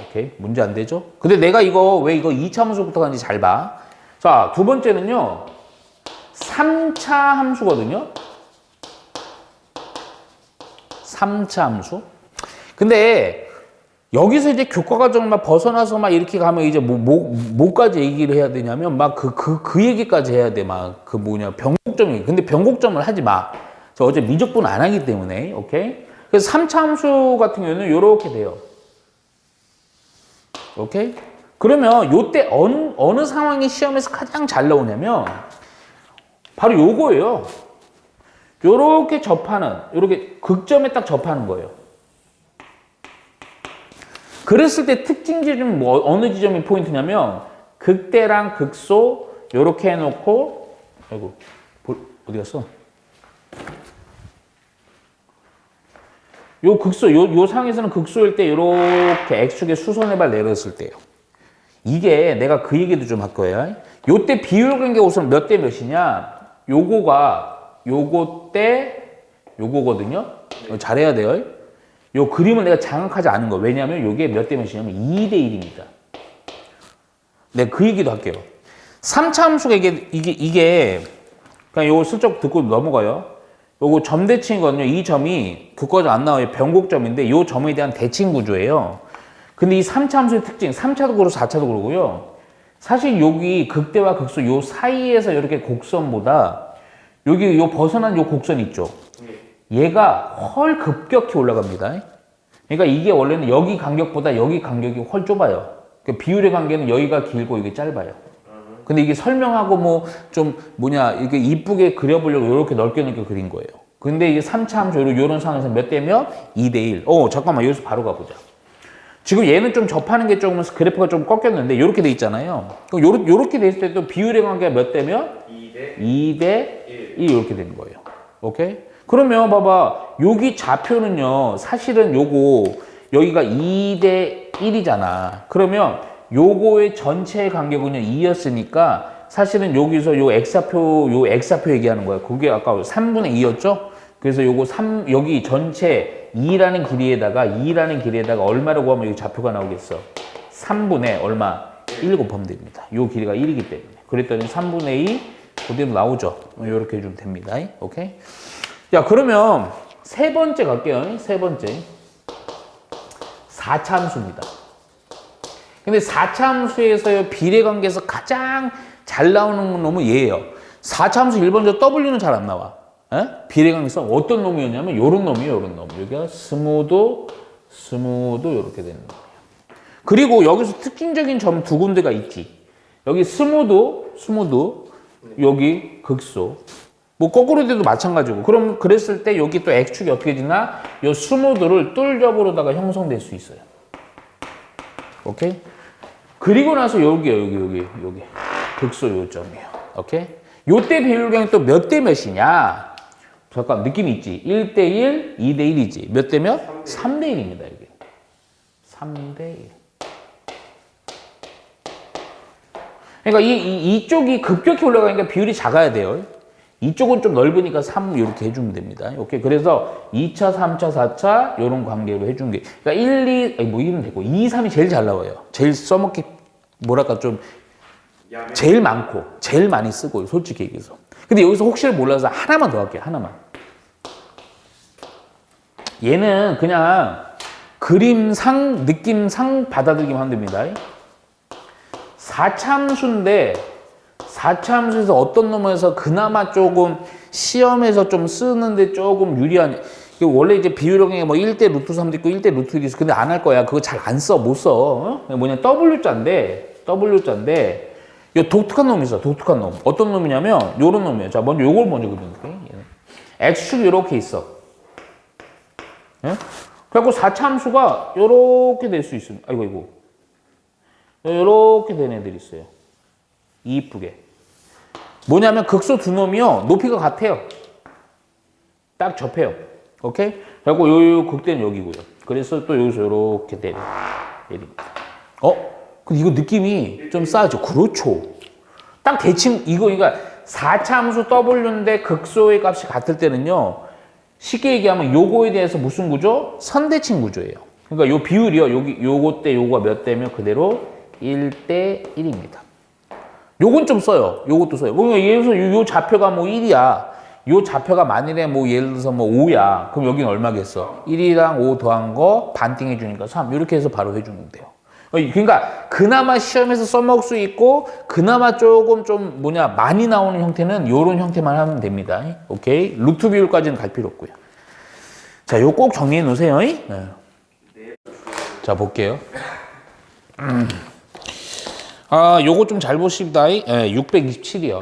오케이. 문제 안 되죠? 근데 내가 이거 왜 이거 2차 함수부터 가는지 잘 봐. 자, 두 번째는요. 3차 함수거든요. 3차 함수. 근데 여기서 이제 교과 과정 막 벗어나서 막 이렇게 가면 이제 뭐까지 얘기를 해야 되냐면 막 그 얘기까지 해야 돼. 막 그 뭐냐 변곡점 얘기. 근데 변곡점을 하지 마. 저 어제 미적분 안 하기 때문에. 오케이? 그래서 3차 함수 같은 경우는 이렇게 돼요. 오케이? 그러면 요때 어느 상황이 시험에서 가장 잘 나오냐면 바로 요거예요. 요렇게 접하는, 요렇게 극점에 딱 접하는 거예요. 그랬을 때 특징 지점이 뭐 어느 지점이 포인트냐면 극대랑 극소 요렇게 해놓고 아이고 어디 갔어? 요 극소 요 상에서는 극소일 때 요렇게 x축의 수선의 발 내렸을 때요. 이게 내가 그 얘기도 좀 할 거예요. 요때 비율 관계 우선 몇 대 몇이냐? 요거 때 요거거든요. 잘해야 돼요. 요 그림을 내가 장악하지 않은 거. 왜냐하면 요게 몇 대 몇이냐면 2대 1입니다. 내가 그 얘기도 할게요. 3차 함수가 이게 그냥 요거 슬쩍 듣고 넘어가요. 요거 점대칭이거든요. 이 점이 교과서 안 나와요. 변곡점인데 요 점에 대한 대칭 구조예요. 근데 이 3차 함수의 특징, 3차도 그렇고 4차도 그러고요. 사실 여기 극대와 극소 요 사이에서 이렇게 곡선보다 여기 요 벗어난 요 곡선 있죠. 얘가 훨 급격히 올라갑니다. 그러니까 이게 원래는 여기 간격보다 여기 간격이 훨 좁아요. 그러니까 비율의 관계는 여기가 길고 이게 짧아요. 근데 이게 설명하고 뭐 좀 뭐냐 이게 이쁘게 그려보려고 이렇게 넓게 그린 거예요. 근데 이게 3차 함수 요런 상황에서 몇 대면 2대 1. 잠깐만 여기서 바로 가보자. 지금 얘는 좀 접하는 게 조금 그래프가 좀 꺾였는데 요렇게 돼 있잖아요. 그럼 요렇게 돼 있을 때도 비율의 관계가 몇 대면 2대 1 이렇게 되는 거예요. 오케이? 그러면 봐봐. 여기 좌표는요. 사실은 여기가 2대 1이잖아. 그러면 요거의 전체 간격은요 2였으니까 사실은 여기서 요 x좌표 얘기하는 거야. 그게 아까 3분의 2였죠? 그래서 여기 전체 2라는 길이에다가 얼마라고 하면 여기 좌표가 나오겠어? 3분의 얼마? 1 곱하면 됩니다. 요 길이가 1이기 때문에. 그랬더니 3분의 2 그대로 나오죠. 이렇게 해주면 됩니다. 오케이? 자, 그러면 세 번째 갈게요. 세 번째. 4차 함수입니다. 근데 4차 함수에서요, 비례관계에서 가장 잘 나오는 놈은 얘예요. 4차 함수 1번적 W는 잘 안 나와. 비례관계에서 어떤 놈이었냐면 요런 놈이에요, 요런 놈. 여기가 스무드 이렇게 되는 놈이에요. 그리고 여기서 특징적인 점 두 군데가 있지. 여기 스무드, 여기 극소. 뭐 거꾸로 돼도 마찬가지고. 그럼 그랬을 때 여기 또 X축이 어떻게 되나? 요 스무드를 뚫접으로다가 형성될 수 있어요. 오케이? 그리고 나서 여기. 극소 요점이에요. 오케이? 요때 비율경이 또 몇 대 몇이냐? 잠깐 느낌이 있지? 1대 1, 2대 1이지. 몇 대 몇? 3대 1입니다, 여기. 3대 1. 그러니까 이쪽이 급격히 올라가니까 비율이 작아야 돼요. 이쪽은 좀 넓으니까 3 이렇게 해주면 됩니다. 오케이. 그래서 2차, 3차, 4차 이런 관계로 해주는 게. 그러니까 1, 2, 뭐 이러면 되고 2, 3이 제일 잘 나와요. 제일 써먹기 뭐랄까 좀 제일 많고 제일 많이 쓰고 솔직히 얘기해서. 근데 여기서 혹시나 몰라서 하나만 더 할게요. 하나만. 얘는 그냥 그림상, 느낌상 받아들이기만 하면 됩니다. 4차 함수인데 4차 함수에서 어떤 놈에서 그나마 조금 시험에서 좀 쓰는데 조금 유리한, 원래 이제 비율형에 뭐 1대 루트 3도 있고 1대 루트 1도 있어. 근데 안 할 거야. 그거 잘 안 써. 못 써. 뭐냐, W자인데 요 독특한 놈이 있어. 독특한 놈. 어떤 놈이냐면 요런 놈이에요. 자, 먼저 요걸 먼저 그려볼게요. X축이 요렇게 있어. 예? 그래갖고 4차 함수가 요렇게 될 수 있습니다. 아이고. 요렇게 된 애들이 있어요. 이쁘게. 뭐냐면 극소 두 놈이요, 높이가 같아요. 딱 접해요. 오케이? 그래갖고 요 극대는 여기고요. 그래서 또 여기서 요렇게 내립니다. 근데 이거 느낌이 좀 싸죠? 그렇죠. 딱 대칭, 그러니까 4차 함수 W인데 극소의 값이 같을 때는요, 쉽게 얘기하면 요거에 대해서 무슨 구조? 선대칭 구조예요. 그러니까 요 비율이요, 요거 때 요거가 몇 대면 그대로 1대 1입니다. 요건 좀 써요. 요것도 써요. 예를 들어서 요 좌표가 뭐 1이야. 요 좌표가 만일에 뭐 예를 들어서 뭐 5야. 그럼 여기는 얼마겠어? 1이랑 5 더한 거 반띵해 주니까 3. 이렇게 해서 바로 해주면 돼요. 그러니까 그나마 시험에서 써먹을 수 있고 그나마 조금 좀 많이 나오는 형태는 요런 형태만 하면 됩니다. 오케이? 루트 비율까지는 갈 필요 없고요. 자, 요 꼭 정리해 놓으세요. 네. 자, 볼게요. 요거 좀 잘 보십니다. 627이요.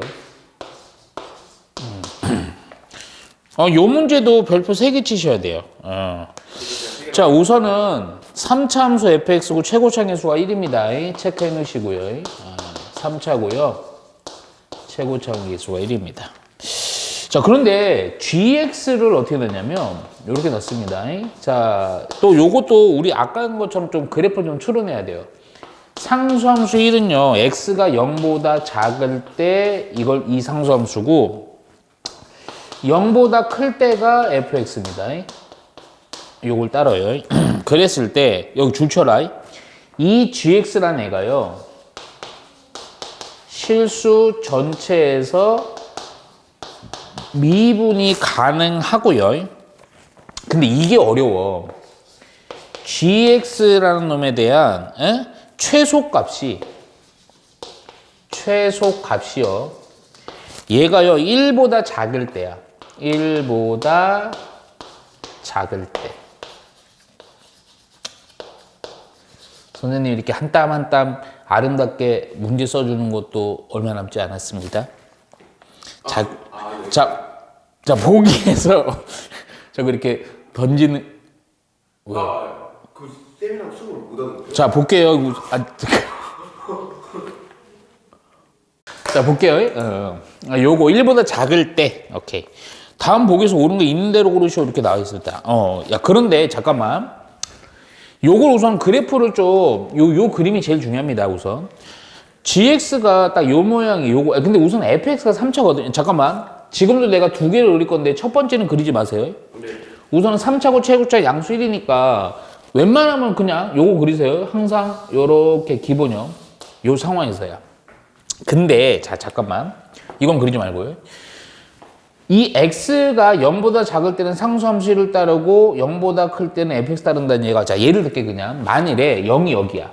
요 문제도 별표 3개 치셔야 돼요. 자, 우선은 3차 함수 fx고 최고차의 수가 1입니다. 체크해 놓으시고요. 3차고요. 최고차의 수가 1입니다. 자, 그런데 gx를 어떻게 넣냐면 이렇게 넣습니다. 자, 또 요것도 우리 아까 한 것처럼 좀 그래프를 좀 추론해야 돼요. 상수함수 1은요, x가 0보다 작을 때 이 상수함수고 0보다 클 때가 fx입니다. 요걸 따라요. 그랬을 때 여기 줄 쳐라. 이 gx라는 애가요, 실수 전체에서 미분이 가능하고요. 근데 이게 어려워. gx라는 놈에 대한 최소값이요, 얘가요 1보다 작을 때야. 1보다 작을 때. 선생님 이렇게 한 땀 한 땀 아름답게 문제 써주는 것도 얼마 남지 않았습니다. 자, 보기에서 자꾸 이렇게 던지는. 그 쌤이랑 수업을 못 하는데. 자, 볼게요. 자, 볼게요. 요거 1보다 작을 때. 오케이. 다음 보기에서 옳은 거 있는 대로 고르시오. 이렇게 나와 있을 때. 그런데 잠깐만. 요걸 우선 그래프를 요 그림이 제일 중요합니다. 우선. gx가 딱 요 모양이 요거. 근데 우선 fx가 3차거든요. 잠깐만. 지금도 내가 두 개를 그릴 건데 첫 번째는 그리지 마세요. 네. 우선은 3차고 최고차 양수 1이니까 웬만하면 그냥 요거 그리세요. 항상 요렇게 기본형. 요 상황에서야. 근데, 자, 잠깐만. 이건 그리지 말고요. 이 x가 0보다 작을 때는 상수함수 1을 따르고 0보다 클 때는 fx 따른다는 얘가, 자 예를 들게 그냥 만일에 0이 여기야.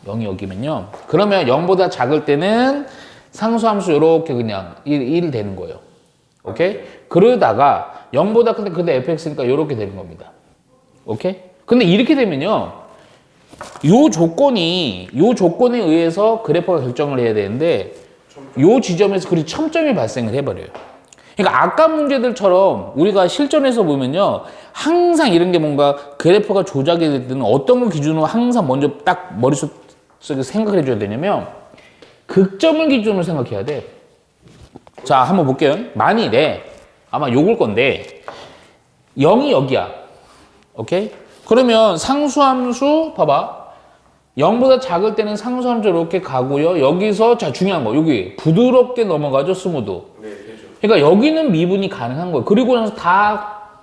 0이 여기면요. 그러면 0보다 작을 때는 상수함수 이렇게 그냥 1 되는 거예요. 오케이? 그러다가 0보다 클 때 근데 fx니까 이렇게 되는 겁니다. 오케이? 근데 이렇게 되면요. 요 조건에 의해서 그래프가 결정을 해야 되는데 요 지점에서 그리 첨점이 발생을 해버려요. 그러니까 아까 문제들처럼 우리가 실전에서 보면요. 항상 이런 게 뭔가 그래프가 조작이 될 때는 어떤 거 기준으로 항상 먼저 딱 머릿속에 생각을 해줘야 되냐면 극점을 기준으로 생각해야 돼. 자, 한번 볼게요. 만일에 아마 요걸 건데 0이 여기야. 오케이? 그러면 상수함수 봐봐. 0보다 작을 때는 상수함수 이렇게 가고요. 여기서 자 중요한 거 여기 부드럽게 넘어가죠. 스무드. 네, 되죠. 그러니까 여기는 미분이 가능한 거예요. 그리고 나서 다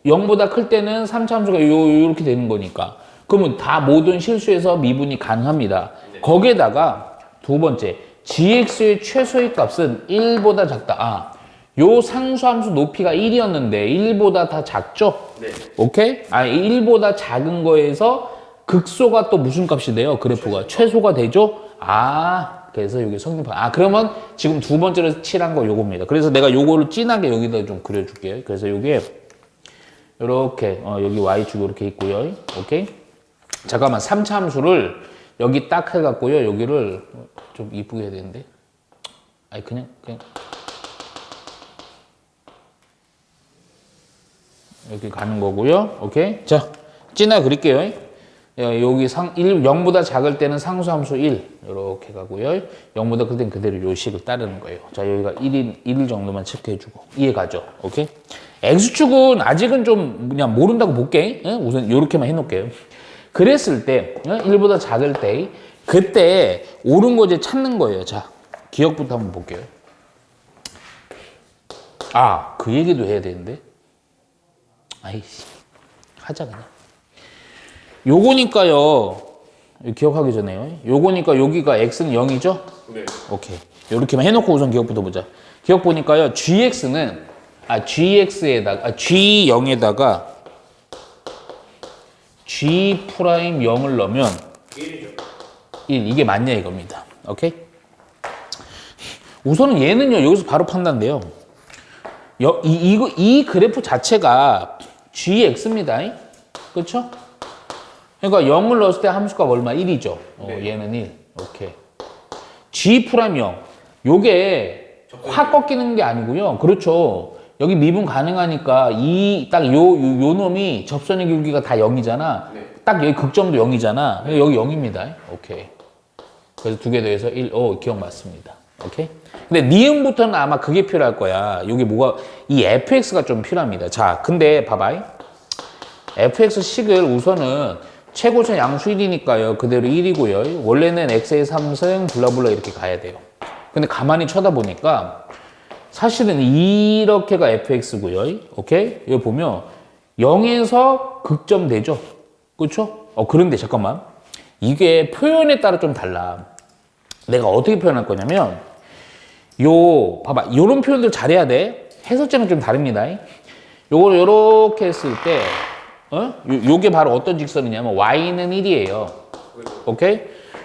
0보다 클 때는 3차함수가 이렇게 되는 거니까. 그러면 다 모든 실수에서 미분이 가능합니다. 네. 거기에다가 두 번째, gx의 최소의 값은 1보다 작다. 아, 요 상수함수 높이가 1이었는데 1보다 다 작죠? 네. 오케이? 아, 1보다 작은 거에서 극소가 또 무슨 값이 돼요? 그래프가 최소가 되죠? 아, 그래서 여기 성립. 아, 그러면 지금 두 번째로 칠한 거 요겁니다. 그래서 내가 요거를 진하게 여기다 좀 그려줄게요. 그래서 요게 요렇게 여기 y축 이렇게 있고요. 오케이? 잠깐만 3차 함수를 여기 딱 해갖고요. 여기를 좀 이쁘게 해야 되는데. 아니 그냥 이렇게 가는 거고요. 오케이? 자, 진하 그릴게요. 여기 0보다 작을 때는 상수함수 1 이렇게 가고요. 0보다 클 때는 그대로 요 식을 따르는 거예요. 자, 여기가 1 정도만 체크해주고 이해가죠? 오케이? x축은 아직은 좀 그냥 모른다고 볼게. 우선 이렇게만 해놓을게요. 그랬을 때 1보다 작을 때 그때 옳은 거 이제 찾는 거예요. 자, 기억부터 한번 볼게요. 아, 그 얘기도 해야 되는데. 아이씨, 하자 그냥. 요거니까요. 기억하기 전에요. 요거니까 여기가 x는 0이죠? 네. 오케이. 요렇게만 해놓고 우선 기억부터 보자. 기억 보니까요. gx는 gx에다가 g0에다가 g'0을 넣으면 1이죠. 1 이게 맞냐 이겁니다. 오케이? 우선은 얘는요. 여기서 바로 판단돼요. 이 그래프 자체가 gx입니다. 그렇죠? 그러니까 0을 넣었을 때 함수값 얼마? 1이죠. 네. 얘는 1. 오케이. g'0. 요게 확 꺾이는 게 아니고요. 그렇죠. 여기 미분 가능하니까 딱 요 놈이 접선의 길기가 다 0이잖아. 네. 딱 여기 극점도 0이잖아. 여기 0입니다. 오케이. 그래서 두 개 더해서 1. 기억 맞습니다. 오케이. 근데 니은부터는 아마 그게 필요할 거야. 여기 뭐가 이 fx가 좀 필요합니다. 자, 근데 봐봐. fx 식을 우선은 최고차 양수 1이니까요. 그대로 1이고요. 원래는 x의 3승 블라블라 이렇게 가야 돼요. 근데 가만히 쳐다보니까 사실은 이렇게가 fx고요. 오케이? 여기 보면 0에서 극점 되죠? 그렇죠? 그런데 잠깐만. 이게 표현에 따라 좀 달라. 내가 어떻게 표현할 거냐면 봐봐. 요런 표현들 잘해야 돼. 해석제는 좀 다릅니다. 요걸 요렇게 했을 때 요게 바로 어떤 직선이냐면 y는 1이에요. 오케이?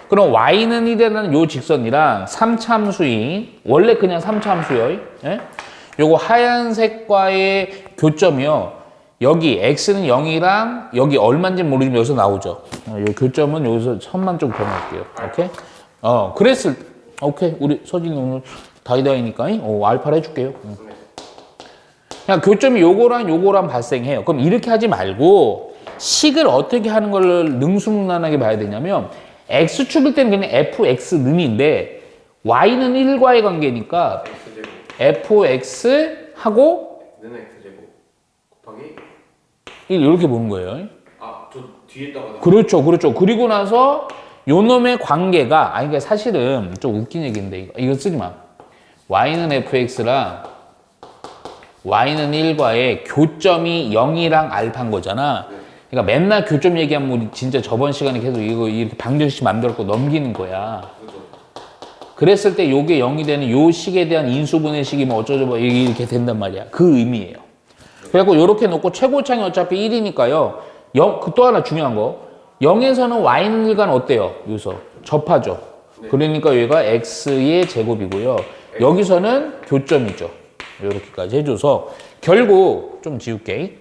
그럼 y는 1이라는 요 직선이랑 3차함수인 원래 그냥 3차함수요. 예? 요거 하얀색과의 교점이요. 여기 x는 0이랑 여기 얼마인지 모르지만 여기서 나오죠. 요 교점은 여기서 선만 좀 그어놓을게요. 오케이? 그랬을 오케이. 우리 서진이 오늘 다이다이니까 알파를 해줄게요. 그냥 교점이 요거랑 발생해요. 그럼 이렇게 하지 말고 식을 어떻게 하는 걸 능수능란하게 봐야 되냐면 x축일 때는 그냥 fx는인데 y는 1과의 관계니까 fx하고 는 x제곱 곱하기 1 이렇게 보는 거예요. 저 뒤에다가 그렇죠. 그리고 나서 요 놈의 관계가 그러니까 사실은 좀 웃긴 얘기인데 이거 쓰지 마. y는 fx랑 y는 1과의 교점이 0이랑 알파인 거잖아. 그러니까 맨날 교점 얘기하면 우리 진짜 저번 시간에 계속 이거 이렇게 방정식 만들었고 넘기는 거야. 그랬을 때 요게 0이 되는 요 식에 대한 인수분해 식이 뭐 어쩌고 이렇게 된단 말이야. 그 의미예요. 그래갖고 요렇게 놓고 최고차항이 어차피 1이니까요. 또 하나 중요한 거. 0에서는 y는 어때요? 여기서 접하죠. 그러니까 여기가 x의 제곱이고요. 여기서는 교점이죠. 요렇게까지 해줘서 결국 좀 지울게.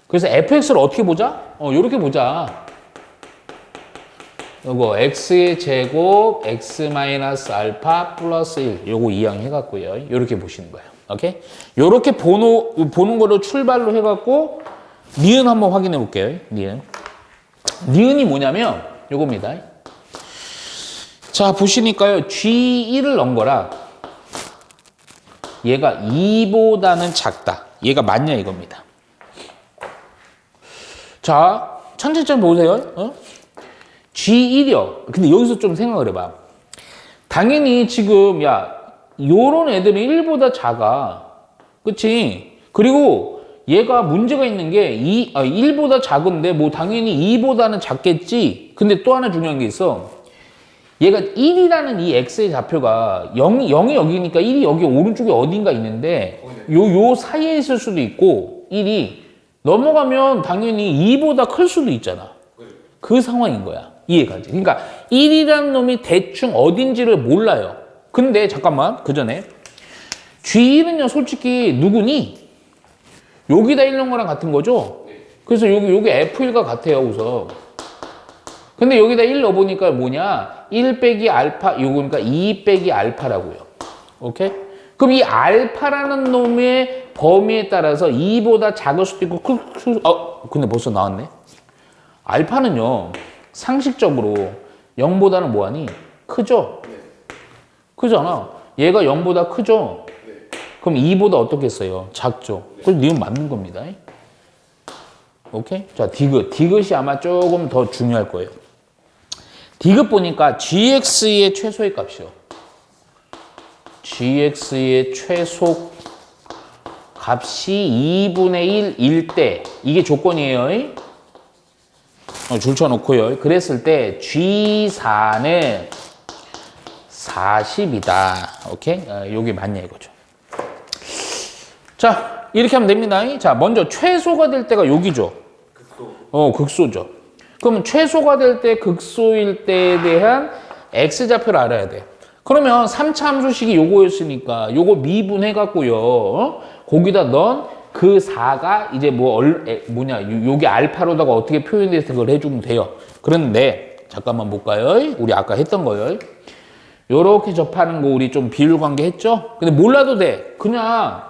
그래서 fx를 어떻게 보자? 요렇게 보자. 요거 x의 제곱 x 마이너스 알파 플러스 1 요거 이항 해갖고요. 요렇게 보시는 거예요. 오케이? 요렇게 보는 거로 출발로 해갖고 니은 한번 확인해 볼게요. 니은이 뭐냐면 요겁니다. 자 보시니까요. G1을 넣은 거라 얘가 2보다는 작다. 얘가 맞냐 이겁니다. 자 천천히 보세요. G1이요. 근데 여기서 좀 생각을 해봐. 당연히 지금 요런 애들은 1보다 작아. 그치? 그리고 얘가 문제가 있는 게 1보다 작은데 뭐 당연히 2보다는 작겠지. 근데 또 하나 중요한 게 있어. 얘가 1이라는 이 x의 좌표가 0이 여기니까 1이 여기 오른쪽에 어딘가 있는데 요 사이에 있을 수도 있고 1이 넘어가면 당연히 2보다 클 수도 있잖아. 그 상황인 거야. 이해가지? 그러니까 1이라는 놈이 대충 어딘지를 몰라요. 근데 잠깐만 그 전에 G1은요 솔직히 누구니? 여기다 1 넣은 거랑 같은 거죠? 그래서 여기 F1과 같아요 우선. 근데 여기다 1 넣어보니까 뭐냐? 1 빼기 알파 요거니까 2 빼기 알파라고요. 오케이? 그럼 이 알파라는 놈의 범위에 따라서 2보다 작을 수도 있고 근데 벌써 나왔네. 알파는요 상식적으로 0보다는 뭐하니? 크죠? 크잖아. 얘가 0보다 크죠? 그럼 2보다 어떻겠어요? 작죠? 그래서 니은 맞는 겁니다. 오케이? 자, 디귿이 아마 조금 더 중요할 거예요. 디귿 보니까 gx의 최소의 값이요. gx의 최소 값이 2분의 1일 때 이게 조건이에요. 줄 쳐놓고요. 그랬을 때 G4는 40이다. 오케이? 요게 맞냐 이거죠. 자, 이렇게 하면 됩니다. 자, 먼저 최소가 될 때가 여기죠. 극소죠. 그러면 최소가 될 때 극소일 때에 대한 x좌표를 알아야 돼. 그러면 3차 함수식이 요거였으니까 요거 미분해갖고요. 거기다 넣은 그 4가 이제 요게 알파로다가 어떻게 표현돼서 그걸 해주면 돼요. 그런데 잠깐만 볼까요? 우리 아까 했던 거요. 요렇게 접하는 거 우리 좀 비율 관계 했죠? 근데 몰라도 돼. 그냥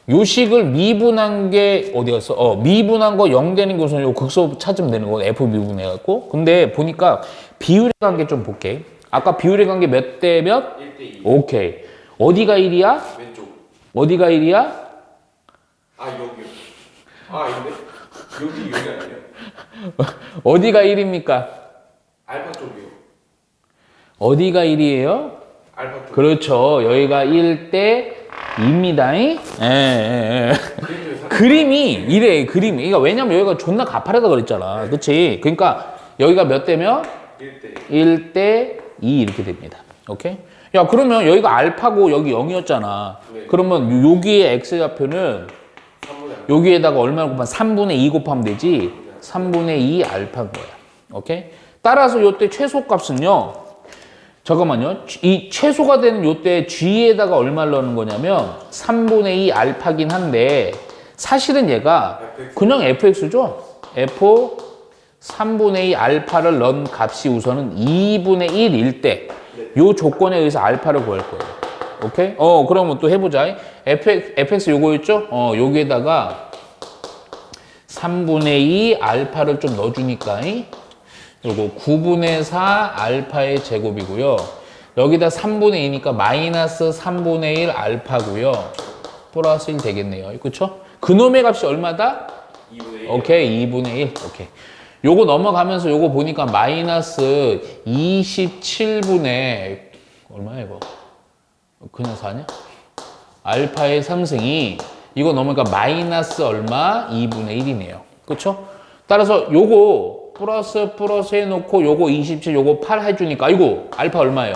요식을 미분한 게 어디 갔어? 미분한 거 0 되는 것은 요 극소 찾으면 되는 거. F 미분해갖고. 근데 보니까 비율의 관계 좀 볼게. 아까 비율의 관계 몇 대 몇? 1대2. 오케이. 어디가 1이야? 왼쪽. 어디가 1이야? 여기요. 아닌데? 여기 아니에요? 어디가 1입니까? 알파 쪽이요. 어디가 1이에요? 알파 쪽. 그렇죠. 여기가 1대 2입니다. 그림이 이래, 그림이. 그러니까 왜냐면 여기가 존나 가파르다 그랬잖아. 그치? 그러니까 여기가 몇 대면? 1대 2 이렇게 됩니다. 오케이? 야, 그러면 여기가 알파고 여기 0이었잖아. 네. 그러면 여기의 x좌표는 여기에다가 얼마 곱하면 3분의 2 곱하면 되지? 3분의 2 알파인 거야. 오케이? 따라서 요때 최소값은요. 잠깐만요. 이 최소가 되는 요때 g에다가 얼마를 넣는 거냐면 3분의 2 알파긴 한데 사실은 얘가 그냥 fx죠. f 3분의 2 알파를 넣은 값이 우선은 2분의 1일 때 요 조건에 의해서 알파를 구할 거예요. 오케이? 그러면 또 해보자. fx 요거였죠? 여기에다가 3분의 2 알파를 좀 넣어주니까 요거 9분의 4 알파의 제곱이고요. 여기다 3분의 2니까 마이너스 3분의 1 알파고요. 플러스 1 되겠네요. 그쵸? 그놈의 값이 얼마다? 2분의 1. 오케이, 2분의 1. 오케이. 요거 넘어가면서 요거 보니까 마이너스 27분의 얼마야 이거? 그냥 4냐? 알파의 3승이 이거 넘으니까 마이너스 얼마? 2분의 1이네요. 그쵸? 따라서 요거 플러스 해놓고 요거 27, 요거 8 해주니까 아이고 알파 얼마예요?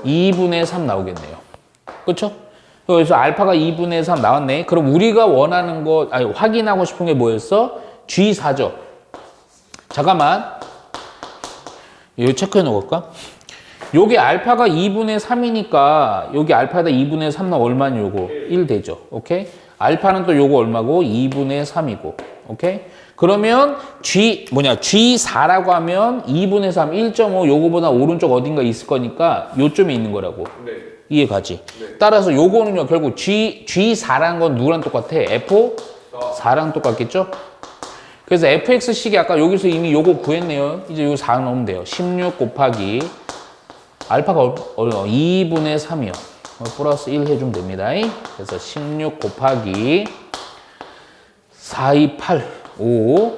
2분의 3 나오겠네요. 그쵸? 그래서 알파가 2분의 3 나왔네. 그럼 우리가 원하는 거, 아니, 확인하고 싶은 게 뭐였어? G4죠. 잠깐만. 이거 체크해 놓을까? 요게 알파가 2분의 3이니까 여기 알파에다 2분의 3 넣으면 얼마니 요거? 1 되죠. 오케이? 알파는 또 요거 얼마고? 2분의 3이고. 오케이? 그러면 G4라고 하면 2분의 3, 1.5 요거보다 오른쪽 어딘가 있을 거니까 요점에 있는 거라고. 네. 이해가지? 네. 따라서 요거는요, 결국 G4라는 건 누구랑 똑같아? F4랑 똑같겠죠? 그래서 fx식이 아까 여기서 이미 요거 구했네요. 이제 요거 4 넣으면 돼요. 16 곱하기 알파가 2분의 3이요. 플러스 1 해주면 됩니다. 그래서 16 곱하기 4, 2, 8, 5.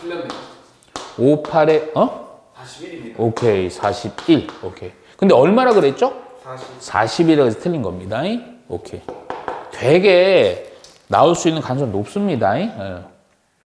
틀렸네. 5, 8에, 41입니다. 오케이, 41. 오케이. 근데 얼마라 그랬죠? 40. 40이라고 해서 틀린 겁니다. 오케이. 되게 나올 수 있는 가능성이 높습니다.